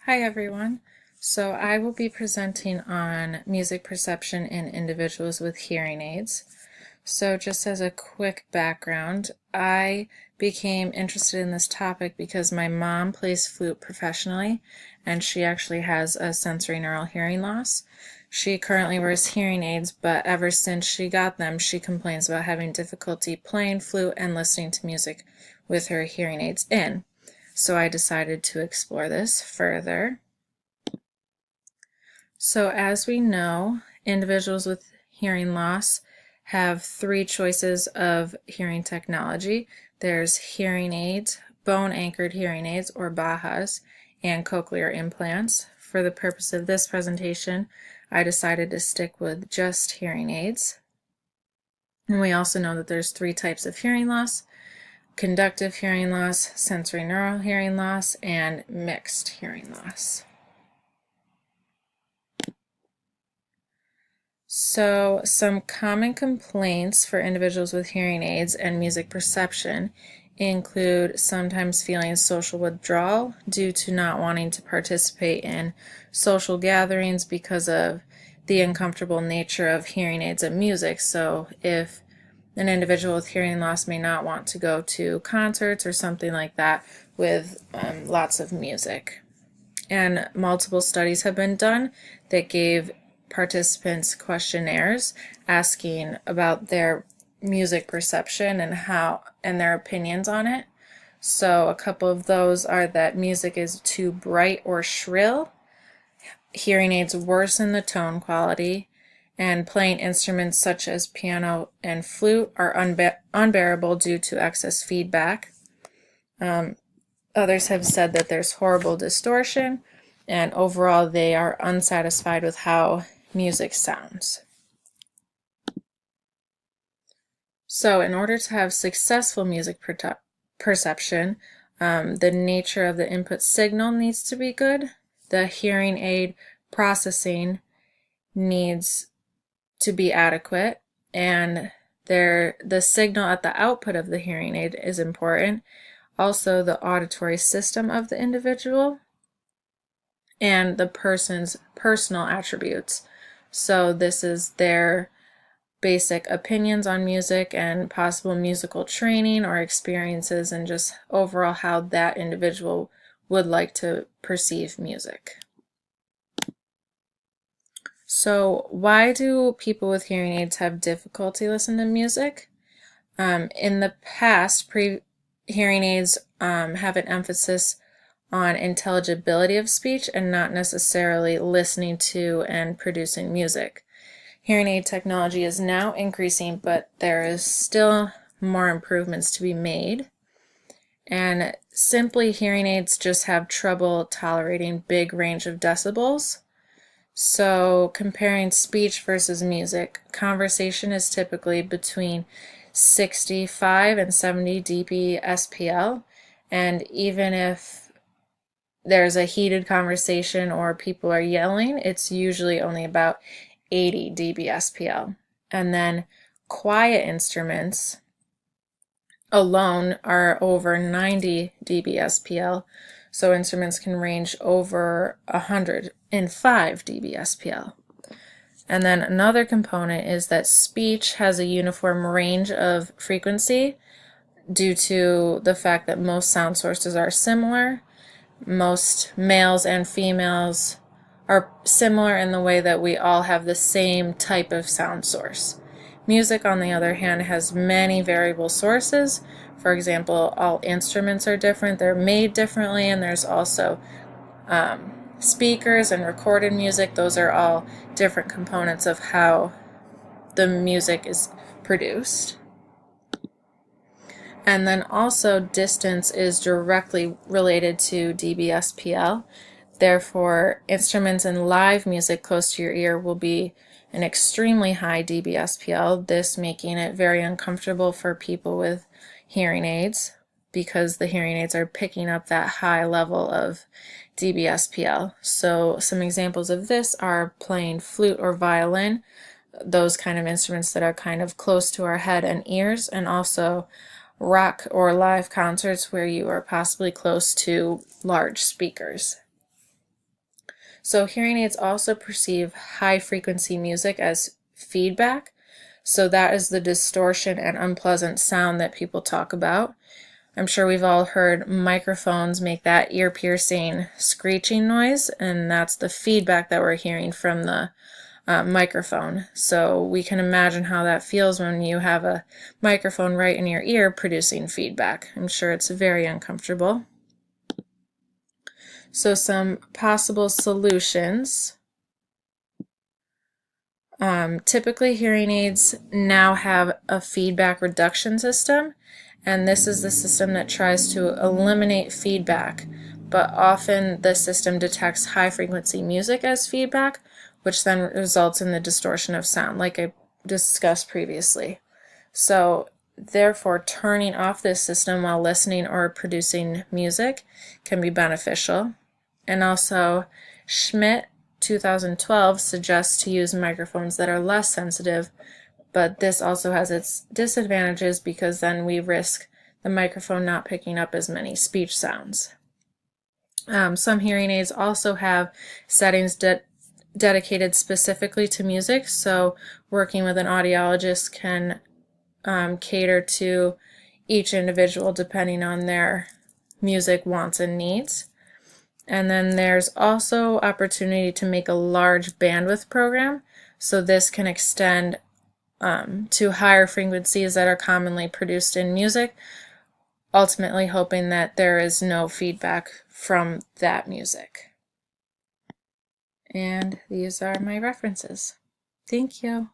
Hi everyone. So I will be presenting on music perception in individuals with hearing aids. So just as a quick background, I became interested in this topic because my mom plays flute professionally and she actually has a sensorineural hearing loss. She currently wears hearing aids, but ever since she got them, she complains about having difficulty playing flute and listening to music with her hearing aids in. So I decided to explore this further. So as we know, individuals with hearing loss have three choices of hearing technology. There's hearing aids, bone-anchored hearing aids or BAHAs, and cochlear implants. For the purpose of this presentation, I decided to stick with just hearing aids. And we also know that there's three types of hearing loss: conductive hearing loss, sensorineural hearing loss, and mixed hearing loss. So some common complaints for individuals with hearing aids and music perception include sometimes feeling social withdrawal due to not wanting to participate in social gatherings because of the uncomfortable nature of hearing aids and music. So if an individual with hearing loss may not want to go to concerts or something like that with lots of music. And multiple studies have been done that gave participants questionnaires asking about their music perception and their opinions on it. So a couple of those are that music is too bright or shrill, hearing aids worsen the tone quality, and playing instruments such as piano and flute are unbearable due to excess feedback. Others have said that there's horrible distortion, and overall they are unsatisfied with how music sounds. So in order to have successful music perception, the nature of the input signal needs to be good. The hearing aid processing needs to be adequate, and the signal at the output of the hearing aid is important. Also, the auditory system of the individual and the person's personal attributes. So this is their basic opinions on music and possible musical training or experiences, and just overall how that individual would like to perceive music. So why do people with hearing aids have difficulty listening to music? In the past, hearing aids have an emphasis on intelligibility of speech and not necessarily listening to and producing music. Hearing aid technology is now increasing, but there is still more improvements to be made. And simply, hearing aids just have trouble tolerating big range of decibels. So comparing speech versus music, conversation is typically between 65 and 70 dB SPL, and even if there's a heated conversation or people are yelling, it's usually only about 80 dB SPL. And then quiet instruments alone are over 90 dB SPL, so instruments can range over 105 dB SPL. And then another component is that speech has a uniform range of frequency due to the fact that most sound sources are similar. Most males and females are similar in the way that we all have the same type of sound source. Music, on the other hand, has many variable sources. For example, all instruments are different, they're made differently, and there's also speakers and recorded music. Those are all different components of how the music is produced. And then also distance is directly related to dBSPL. Therefore, instruments in live music close to your ear will be an extremely high dBSPL, this making it very uncomfortable for people with hearing aids because the hearing aids are picking up that high level of dBSPL. So some examples of this are playing flute or violin, those kind of instruments that are kind of close to our head and ears, and also rock or live concerts where you are possibly close to large speakers. So hearing aids also perceive high frequency music as feedback. So that is the distortion and unpleasant sound that people talk about. I'm sure we've all heard microphones make that ear-piercing screeching noise, and that's the feedback that we're hearing from the microphone. So we can imagine how that feels when you have a microphone right in your ear producing feedback. I'm sure it's very uncomfortable. So some possible solutions. Typically hearing aids now have a feedback reduction system, and this is the system that tries to eliminate feedback, but often the system detects high frequency music as feedback, which then results in the distortion of sound like I discussed previously. So therefore, turning off this system while listening or producing music can be beneficial. And also, Schmidt 2012 suggests to use microphones that are less sensitive, but this also has its disadvantages because then we risk the microphone not picking up as many speech sounds. Some hearing aids also have settings dedicated specifically to music, so working with an audiologist can cater to each individual depending on their music wants and needs. And then there's also opportunity to make a large bandwidth program, so this can extend to higher frequencies that are commonly produced in music, ultimately hoping that there is no feedback from that music. And these are my references. Thank you.